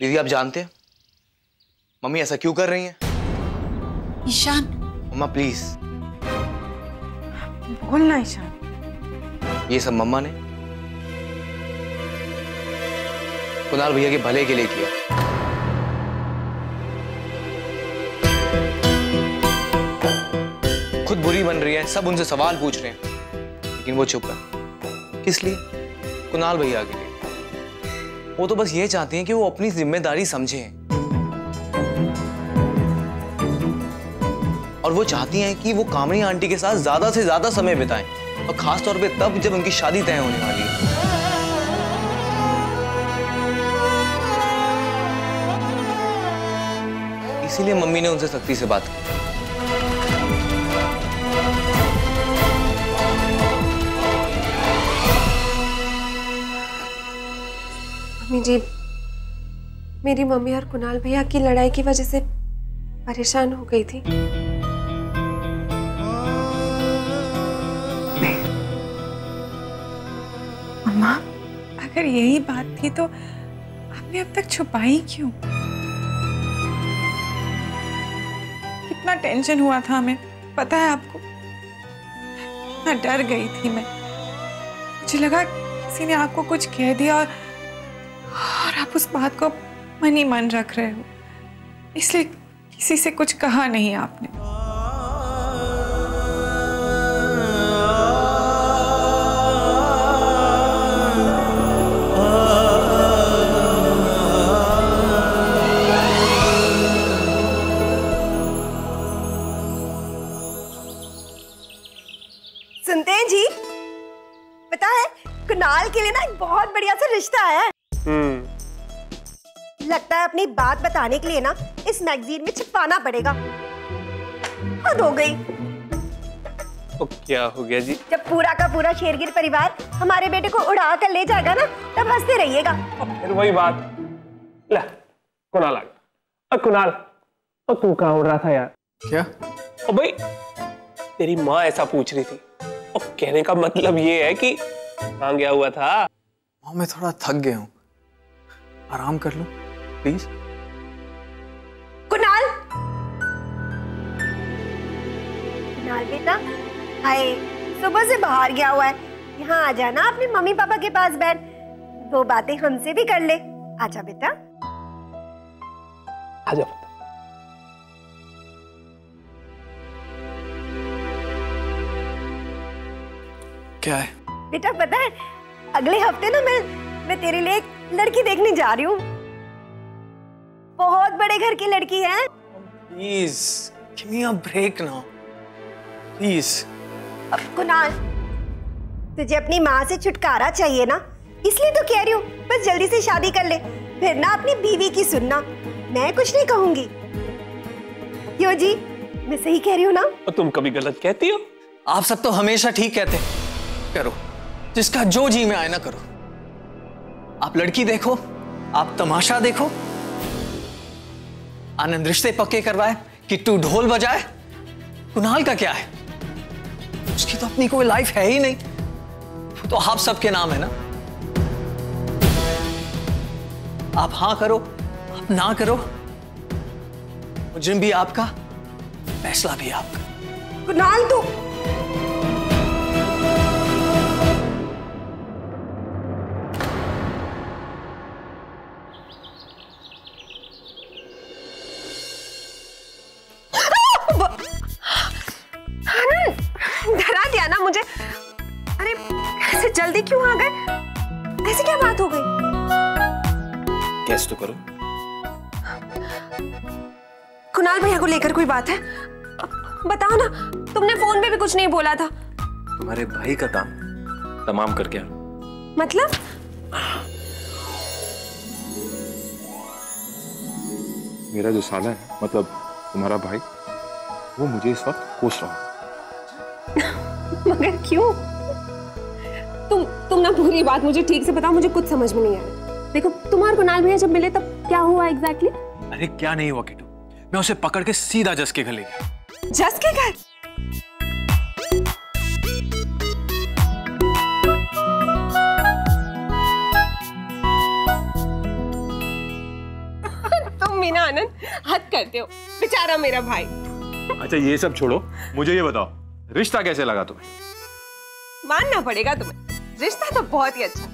दीदी आप जानते हैं मम्मी ऐसा क्यों कर रही हैं? ईशान। मम्मा प्लीज बोलना ईशान। ये सब मम्मा ने कुणाल भैया के भले के लिए किया। खुद बुरी बन रही है, सब उनसे सवाल पूछ रहे हैं, लेकिन वो चुप है। किस लिए? कुणाल भैया के लिए। वो तो बस ये चाहती हैं कि वो अपनी जिम्मेदारी समझें, और वो चाहती हैं कि वो कामनी आंटी के साथ ज्यादा से ज्यादा समय बिताएं, और खास तौर पे तब जब उनकी शादी तय होने वाली है। इसीलिए मम्मी ने उनसे सख्ती से बात की। मम्मी जी, मेरी मम्मी और कुणाल भैया की लड़ाई की वजह से परेशान हो गई थी। अम्मा, अगर यही बात थी तो आपने अब तक छुपाई क्यों? कितना टेंशन हुआ था हमें, पता है आपको? कितना डर गई थी मैं। मुझे लगा किसी ने आपको कुछ कह दिया और आप उस बात को मन ही मन रख रहे हो, इसलिए किसी से कुछ कहा नहीं आपने। सुनते हैं जी, पता है कुणाल के लिए ना एक बहुत बढ़िया सा रिश्ता आया है। लगता है अपनी बात बताने के लिए ना इस मैगजीन में छपवाना पड़ेगा। हद हो गई। तो क्या हो गया जी? जब पूरा का पूरा शेरगिल परिवार हमारे बेटे को उड़ा कर ले जाएगा ना, तब हंसते रहिएगा। फिर वही बात। ले, कुणाल आ गया। कुणाल, तू कहाँ उड़ रहा था यार? क्या? ओ भाई, तेरी माँ ऐसा पूछ रही थी। और कहने का मतलब ये है कि कहाँ गया हुआ था? माँ मैं थोड़ा थक गया हूँ, आराम कर लूं प्लीज। कुणाल, कुणाल बेटा, हाय, सुबह से बाहर गया हुआ है। यहाँ आ जाना, अपने मम्मी पापा के पास बैठ, दो बातें हमसे भी कर ले। आजा बेटा। आजा। क्या है? बेटा पता है, अगले हफ्ते ना मैं तेरे लिए एक लड़की देखने जा रही हूँ। बहुत बड़े घर की लड़की है। Please give me a break now please. अब कुणाल, तुझे अपनी माँ से छुटकारा चाहिए ना, इसलिए तो कह रही हूँ, बस जल्दी से शादी कर ले, फिर ना अपनी बीवी की सुनना, मैं कुछ नहीं कहूंगी। क्यों जी, मैं सही कह रही हूँ ना? और तुम कभी गलत कहती हो? आप सब तो हमेशा ठीक कहते हैं। करो जिसका जो जी में आए ना करो। आप लड़की देखो, आप तमाशा देखो, आनंद रिश्ते पक्के करवाए, किट्टू ढोल बजाए। कुणाल का क्या है? उसकी तो अपनी कोई लाइफ है ही नहीं, वो तो आप सबके नाम है ना। आप हाँ करो, आप ना करो, मुजरिम भी आपका, फैसला भी आपका। कुणाल तू डरा दिया ना मुझे। अरे ऐसे जल्दी क्यों आ गए? ऐसे क्या बात हो गई? गेस तो करो। कुणाल भैया को लेकर कोई बात है? बताओ ना, तुमने फोन पे भी कुछ नहीं बोला था। तुम्हारे भाई का काम तमाम करके आ। मतलब? मेरा जो साला है, मतलब तुम्हारा भाई, वो मुझे इस वक्त कोस रहा है। मगर क्यों? तुम ना पूरी बात मुझे ठीक से बताओ, मुझे कुछ समझ में नहीं आया। देखो, तुम और कुणाल भैया जब मिले तब क्या हुआ एग्जैक्टली? अरे क्या नहीं हुआ किट्टू, मैं उसे पकड़ के सीधा जस के घर ले गया। जस के घर? आनंद, हद करते हो, बेचारा मेरा भाई। अच्छा ये सब छोड़ो, मुझे ये बताओ रिश्ता कैसे लगा तुम्हें? मानना पड़ेगा तुम्हें, रिश्ता तो बहुत ही अच्छा।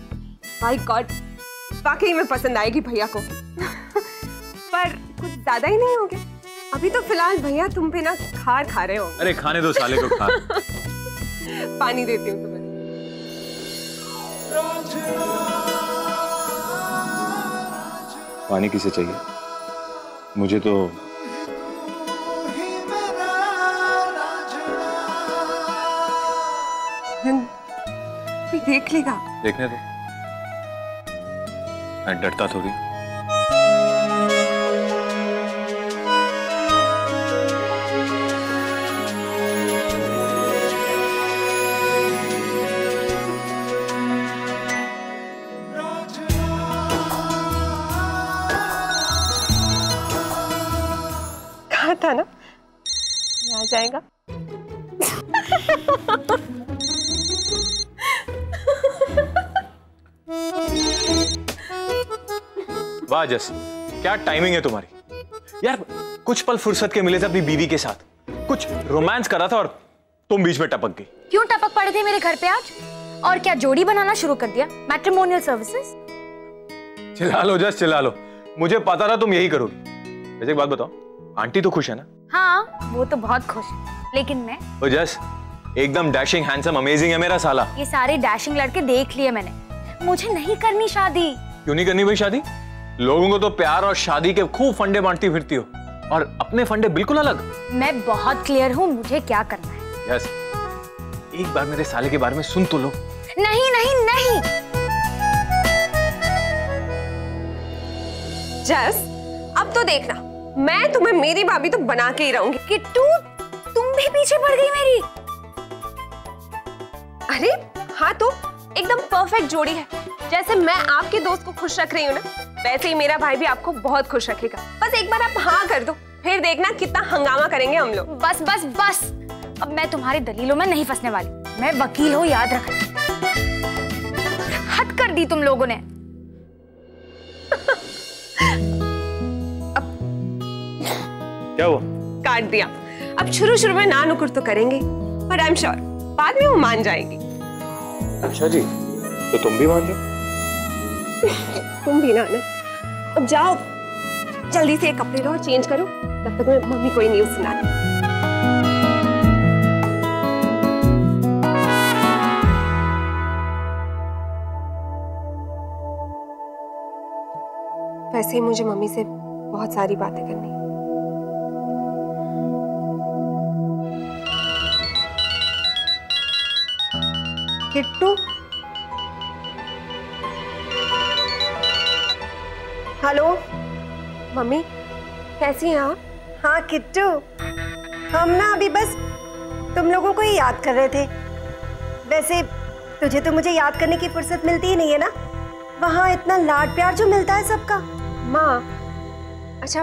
माय गॉड, वाकई में पसंद आएगी भैया को। पर कुछ ज्यादा ही नहीं हो गया? अभी तो फिलहाल भैया तुम पे ना खार खा रहे हो। अरे खाने दो साले को खार। पानी देती हूँ तुम्हें। पानी किसे चाहिए? मुझे तो देख लेगा। देखने दो, मैं डरता थोड़ी। कहा था ना आ जाएगा। वाह जस, क्या टाइमिंग है तुम्हारी यार। कुछ पल फुर्सत के मिले थे अपनी बीवी के साथ, कुछ रोमांस करा था और तुम बीच में टपक गई। क्यों टपक पड़े थे मेरे घर पे आज? और क्या जोड़ी बनाना शुरू कर दिया? Matrimonial services? चिल्ला लो जस, चिल्ला लो, मुझे पता था तुम यही करोगी। वैसे एक बात बताओ, आंटी तो खुश है ना? हाँ वो तो बहुत खुश है, लेकिन मैं? ओ जस, एकदम डैशिंग, हैंडसम, अमेजिंग है मेरा साला। ये सारे डैशिंग लड़के देख लिए मैंने, मुझे नहीं करनी शादी। क्यों नहीं करनी भाई शादी? लोगों को तो प्यार और शादी के खूब फंडे बांटती फिरती हो, और अपने फंडे बिल्कुल अलग। मैं बहुत क्लियर हूँ मुझे क्या करना है। यस, एक बार मेरे साले के बारे में सुन तो लो। नहीं नहीं नहीं। जस, अब तो देखना, मैं तुम्हें मेरी भाभी तो बना के ही रहूंगी। किट्टू, तुम भी पीछे पड़ गई मेरी। अरे हाँ, तो एकदम परफेक्ट जोड़ी है। जैसे मैं आपके दोस्त को खुश रख रही हूँ ना, वैसे ही मेरा भाई भी आपको बहुत खुश रखेगा। बस एक बार आप हाँ कर दो, फिर देखना कितना हंगामा करेंगे हम लोग। बस बस बस, अब मैं तुम्हारी दलीलों में नहीं फंसने वाली। मैं वकील हूँ, याद रखना। हद कर दी तुम लोगों ने। अब क्या हुआ? काट दिया। अब शुरू में ना नुकुर तो करेंगे, पर आई एम श्योर बाद में वो मान जाएंगी। अच्छा जी, तो तुम भी मान जाओ। तुम भी ना। अब जाओ जल्दी से कपड़े लो और चेंज करो, तब तक मैं मम्मी कोई न्यूज़ सुनाती। वैसे ही मुझे मम्मी से बहुत सारी बातें करनी। किट्टू, हेलो मम्मी कैसी हैं आप? हाँ किट्टू, हम ना अभी बस तुम लोगों को ही याद कर रहे थे। वैसे तुझे तो मुझे याद करने की फुर्सत मिलती ही नहीं है ना, वहाँ इतना लाड प्यार जो मिलता है सबका। माँ, अच्छा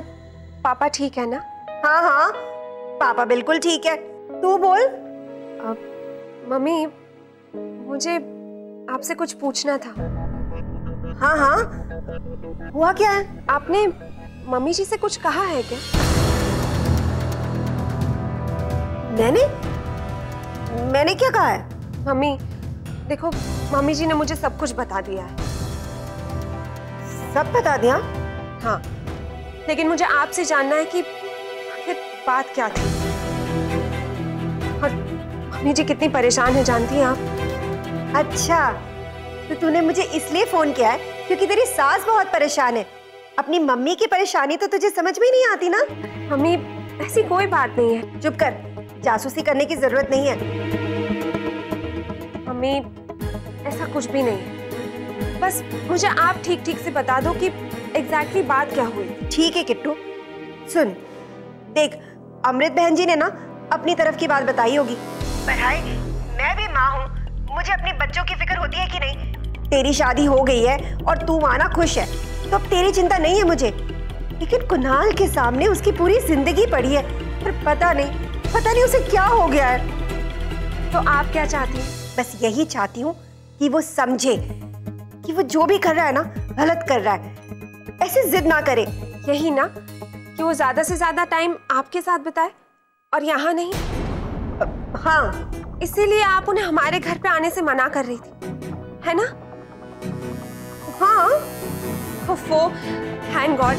पापा ठीक है ना? हाँ हाँ, पापा बिल्कुल ठीक है। तू बोल। मम्मी, मुझे आपसे कुछ पूछना था। हाँ हाँ, हुआ क्या है? आपने मम्मी जी से कुछ कहा है क्या? मैंने क्या कहा है? मम्मी देखो, मम्मी जी ने मुझे सब कुछ बता दिया है। सब बता दिया? हाँ, लेकिन मुझे आपसे जानना है कि आखिर बात क्या थी। और मम्मी जी कितनी परेशान है जानती हैं आप? अच्छा, तो तूने मुझे इसलिए फोन किया है क्योंकि तेरी सास बहुत परेशान है। अपनी मम्मी की परेशानी तो तुझे समझ में ही नहीं आती ना? मम्मी ऐसी कोई बात नहीं है। चुप कर, जासूसी करने की जरूरत नहीं है। मम्मी ऐसा कुछ भी नहीं है, बस मुझे आप ठीक से बता दो कि एग्जैक्टली बात क्या हुई। ठीक है किट्टू, सुन देख, अमृत बहन जी ने ना अपनी तरफ की बात बताई होगी, पर हाय मैं भी माँ हूँ, मुझे अपने बच्चों की फिक्र होती है कि नहीं? तेरी शादी हो गई है और तू माना खुश है, तो अब तेरी चिंता नहीं है मुझे। लेकिन कुणाल के सामने उसकी पूरी जिंदगी पड़ी है, पर पता नहीं उसे क्या हो गया है। तो आप क्या चाहती हैं? बस यही चाहती हूँ कि वो समझे कि वो जो भी कर रहा है ना, गलत कर रहा है। ऐसे जिद ना करे। यही ना, कि वो ज्यादा से ज्यादा टाइम आपके साथ बिताए और यहाँ नहीं? हाँ, इसीलिए आप उन्हें हमारे घर पे आने से मना कर रही थी, है ना? हाँ। ओफो, थैंक गॉड।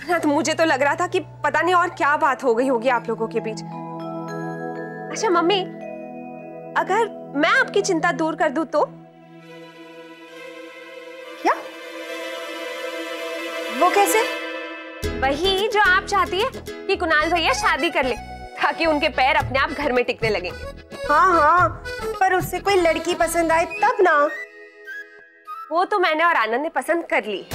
ना तो मुझे तो लग रहा था कि पता नहीं और क्या बात हो गई होगी आप लोगों के बीच। अच्छा मम्मी, अगर मैं आपकी चिंता दूर कर दूं तो? क्या? वो कैसे? वही जो आप चाहती है कि कुणाल भैया शादी कर ले ताकि उनके पैर अपने आप घर में टिकने लगेंगे। हाँ हाँ, पर उससे कोई लड़की पसंद आए तब ना। वो तो मैंने और आनंद ने पसंद कर ली।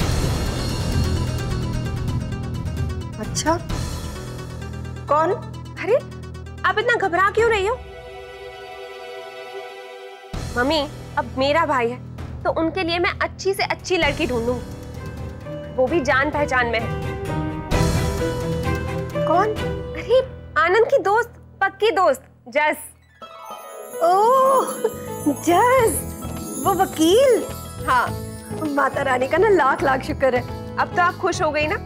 अच्छा, कौन? अरे आप इतना घबरा क्यों रही हो? मम्मी, अब मेरा भाई है तो उनके लिए मैं अच्छी से अच्छी लड़की ढूंढूंगी, वो भी जान पहचान में है। कौन? अरे आनंद की दोस्त, पक्की दोस्त, जस। ओह, जस, वो वकील। हाँ, माता रानी का ना लाख लाख शुक्र है। अब तो आप खुश हो गई ना?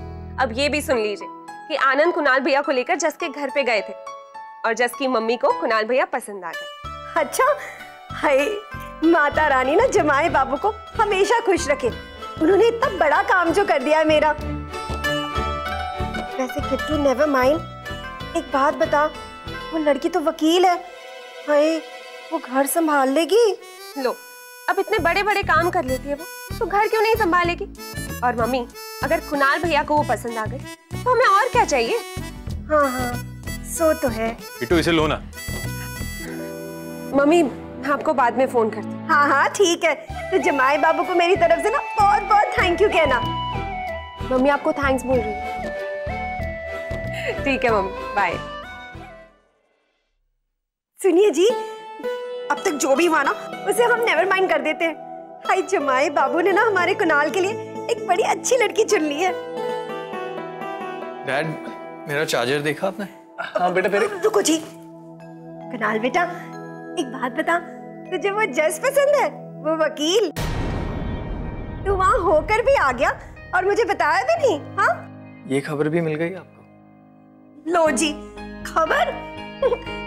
अब ये भी सुन लीजिए कि आनंद कुणाल भैया को लेकर जस के घर पे गए थे और जस की मम्मी को कुणाल भैया पसंद आ गए। अच्छा, हाय माता रानी ना जमाए बाबू को हमेशा खुश रखे। उन्होंने इतना बड़ा काम जो कर दिया है मेरा। वैसे किट्टू, नेवर माइंड, एक बात बता, वो लड़की तो वकील है, हाय वो घर संभाल लेगी? लो, अब इतने बड़े बड़े काम कर लेती है वो, तो घर क्यों नहीं संभालेगी? और मम्मी, अगर कुणाल भैया को वो पसंद आ गई तो हमें और क्या चाहिए? हाँ हाँ, सो तो है। किट्टू, इसे लो ना। मम्मी, मैं आपको बाद में फोन करती हूँ। हाँ हाँ ठीक है, तो जमाए बाबू को मेरी तरफ से ना बहुत बहुत थैंक यू कहना। मम्मी आपको थैंक्स बोल रही है। ठीक है मम्मी, बाय। सुनिए जी, अब तक जो भी हुआ ना उसे हम नेवर माइंड कर देते हैं। हाय जमाए बाबू ने ना हमारे कुणाल के लिए एक बड़ी अच्छी लड़की चुन ली है। डैड, मेरा चार्जर देखा आपने? हाँ बेटा, फिर रुको जी। कुणाल बेटा, एक बात बता, तुझे वो जस पसंद है, वो वकील? तू वहां होकर भी आ गया और मुझे बताया भी नहीं? हाँ, ये खबर भी मिल गई आपको? लो जी, खबर?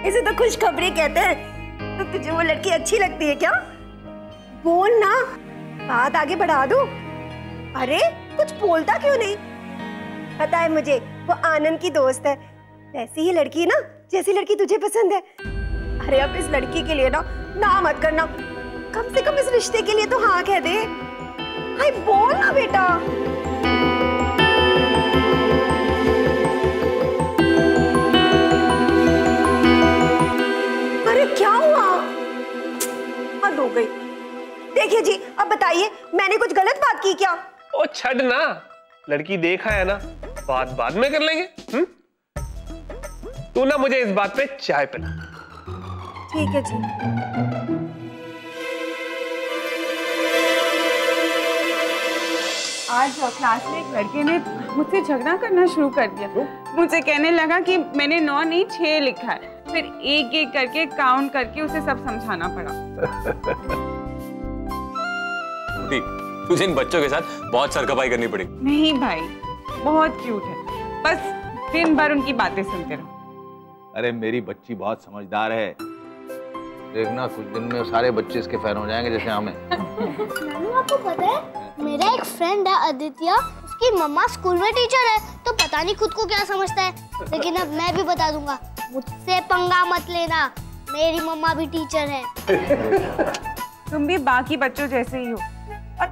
इसे तो खुशखबरी कहते हैं। तो तुझे वो लड़की अच्छी लगती है क्या? बोल ना, बात आगे बढ़ा दूं। अरे कुछ बोलता क्यों नहीं? पता है मुझे, वो आनंद की दोस्त है, वैसी ही लड़की ना जैसी लड़की तुझे पसंद है। अरे अब इस लड़की के लिए ना मत करना, कम से कम इस रिश्ते के लिए तो हाँ कह दे। हाय बोल ना बेटा। अरे क्या हुआ? हद हो गई। देखिए जी, अब बताइए, मैंने कुछ गलत बात की क्या? ओ छड़ ना, लड़की देखा है ना, बात बाद में कर लेंगे। तू ना मुझे इस बात पे चाय पिला। ठीक है जी। आज क्लास में एक लड़के ने मुझसे झगड़ा करना शुरू कर दिया। मुझे कहने लगा कि मैंने 9 नहीं 6 लिखा है। फिर एक एक करके काउंट करके उसे सब समझाना पड़ा। तुझे इन बच्चों के साथ बहुत सरकपाई करनी पड़ी। नहीं भाई, बहुत क्यूट है, बस दिन भर उनकी बातें सुनते रहो। अरे मेरी बच्ची बहुत समझदार है, देखना कुछ दिन में सारे बच्चे इसके फैन हो जाएंगे जैसे हमें। नानू, आपको पता है मेरा एक फ्रेंड है आदित्य, उसकी मम्मा स्कूल में टीचर है, तो पता नहीं खुद को क्या समझता है, लेकिन अब मैं भी बता दूंगा, मुझसे पंगा मत लेना, मेरी मम्मा भी टीचर है। तुम भी बाकी बच्चों जैसे ही हो। और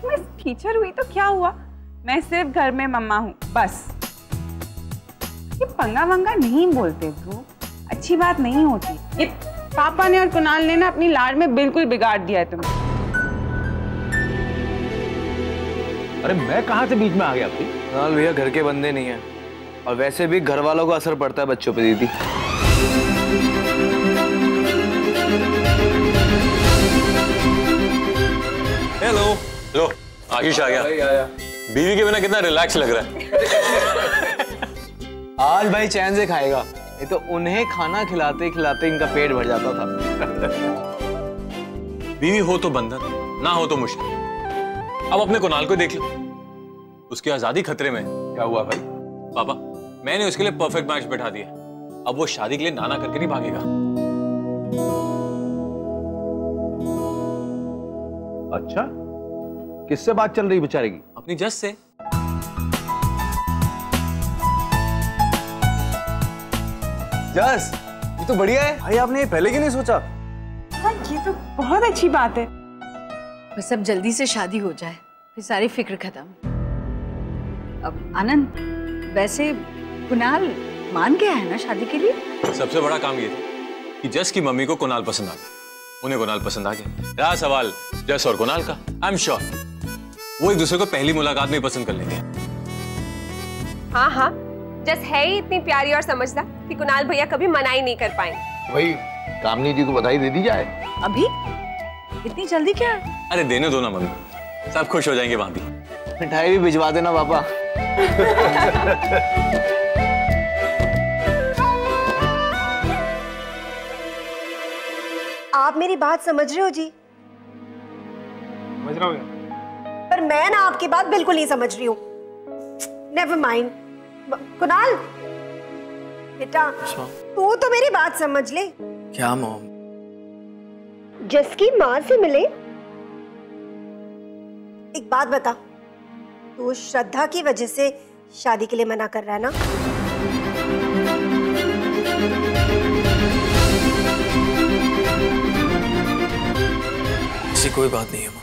मैं टीचर हुई तो क्या हुआ, मैं सिर्फ घर में मम्मा हूँ बस। ये पंगा वंगा नहीं बोलते ब्रो, अच्छी बात नहीं होती। ये पापा ने और कुणाल ने ना अपनी लाड़ में बिल्कुल बिगाड़ दिया है तुम्हें। अरे मैं कहाँ से बीच में आ गया भाई? कुणाल भैया घर के बंदे नहीं है, और वैसे भी घर वालों का असर पड़ता है बच्चों पे दीदी। हेलो, लो आशीष आ गया। बीवी के बिना कितना रिलैक्स लग रहा है। आज भाई चैन से खाएगा, ये तो उन्हें खाना खिलाते खिलाते इनका पेट भर जाता था। बीवी हो तो बंधन, ना हो तो मुश्किल। अब अपने कुणाल को देख लो, उसकी आजादी खतरे में। क्या हुआ भाई? पापा, मैंने उसके लिए परफेक्ट मैच बैठा दिया। अब वो शादी के लिए नाना करके नहीं भागेगा। अच्छा, किससे बात चल रही बेचारे की? अपनी जज से। जस, ये तो बढ़िया है भाई, आपने ये पहले क्यों नहीं सोचा? हाँ, ये तो बहुत अच्छी बात है। बस अब जल्दी से शादी हो जाए, फिर सारी फिक्र खत्म। अब आनंद, वैसे कुणाल मान गया है ना शादी के लिए? सबसे बड़ा काम ये था कि जस की मम्मी को कुणाल पसंद आ गया, उन्हें कुणाल पसंद आ गया। रहा सवाल जस और कुणाल का, आई एम श्योर वो एक दूसरे को पहली मुलाकात में ही पसंद कर लेंगे। हाँ हाँ, जस है ही इतनी प्यारी और समझदार कि कुणाल भैया कभी मना ही नहीं कर पाएंगे। भाई कामनी जी को बधाई दे दी जाए। अभी इतनी जल्दी क्या? अरे देने दो ना मम्मी, सब खुश हो जाएंगे वहां भी। मिठाई भी भिजवा देना पापा। आप मेरी बात समझ रहे हो जी? समझ रहा हूँ। पर मैं ना आपकी बात बिल्कुल नहीं समझ रही हूँ। Never mind. कुणाल बेटा, तू तो मेरी बात समझ ले। क्या मॉम? जस की माँ से मिले। एक बात बता, तू श्रद्धा की वजह से शादी के लिए मना कर रहा है ना? ऐसी कोई बात नहीं है माँ।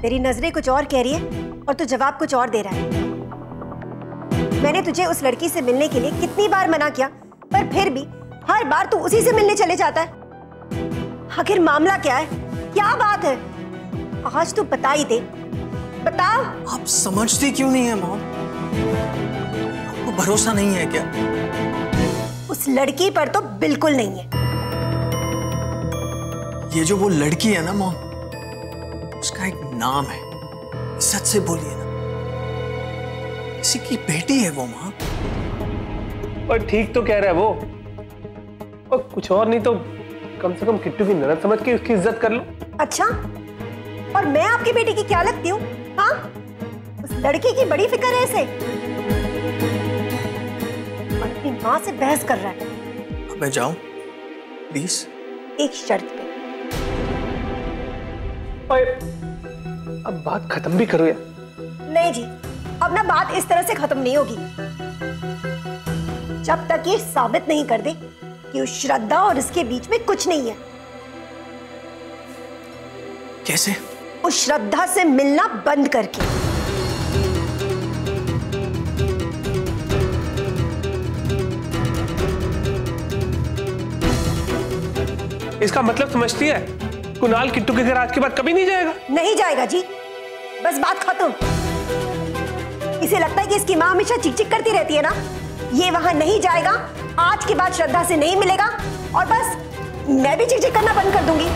तेरी नजरें कुछ और कह रही है और तू जवाब कुछ और दे रहा है। मैंने तुझे उस लड़की से मिलने के लिए कितनी बार मना किया, पर फिर भी हर बार तू उसी से मिलने चले जाता है। आखिर मामला क्या है? क्या बात है? आज तू बता ही दे, बता। आप समझती क्यों नहीं है मॉम? आपको भरोसा नहीं है क्या? उस लड़की पर तो बिल्कुल नहीं है। ये जो वो लड़की है ना मॉम, उसका एक नाम है, इज्जत से बोलिए ना। किसी की बेटी है वो माँ। और ठीक तो कह रहा है वो, और कुछ और नहीं तो कम से कम किट्टू की ननद समझ के उसकी इज्जत कर लो। अच्छा, और मैं आपकी बेटी की क्या लगती हूँ? हाँ, उस लड़की की बड़ी फिक्र है इसे, और अपनी माँ से बहस कर रहा है। अब मैं जाऊं प्लीज? एक शर्त पे। अब बात खत्म भी करो यार। नहीं जी, अब ना बात इस तरह से खत्म नहीं होगी जब तक ये साबित नहीं कर दे कि उस श्रद्धा और इसके बीच में कुछ नहीं है। कैसे? उस श्रद्धा से मिलना बंद करके। इसका मतलब समझती है? कुणाल किट्टू के घर आज के बाद कभी नहीं जाएगा? नहीं जाएगा जी, बस बात खत्म। इसे लगता है कि इसकी माँ हमेशा चिक चिक करती रहती है ना, ये वहां नहीं जाएगा, आज के बाद श्रद्धा से नहीं मिलेगा, और बस मैं भी चिक चिक करना बंद कर दूंगी।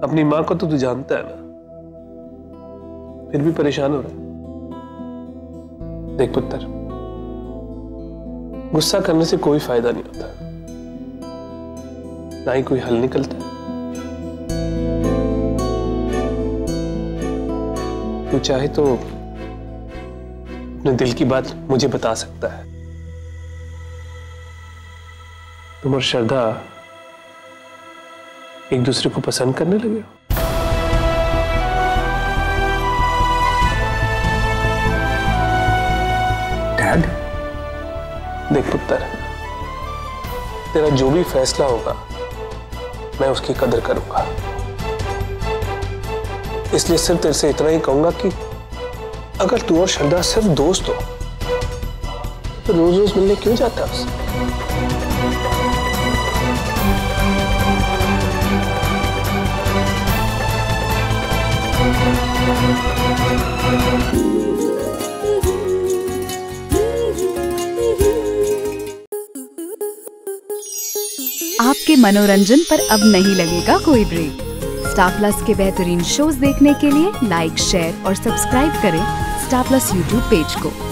अपनी माँ को तो तू जानता है ना, फिर भी परेशान हो रहा है। देख पुत्र, गुस्सा करने से कोई फायदा नहीं होता, ना ही कोई हल निकलता है। तू चाहे तो अपने दिल की बात मुझे बता सकता है। तुम और श्रद्धा एक दूसरे को पसंद करने लगे हो? डैड, देख पुत्र, तेरा जो भी फैसला होगा मैं उसकी कदर करूंगा। इसलिए सिर्फ तेरे से इतना ही कहूंगा कि अगर तू और श्रद्धा सिर्फ दोस्त हो तो रोज रोज मिलने क्यों जाता है उससे? आपके मनोरंजन पर अब नहीं लगेगा कोई ब्रेक। स्टार प्लस के बेहतरीन शोज देखने के लिए लाइक, शेयर और सब्सक्राइब करें स्टार प्लस यूट्यूब पेज को।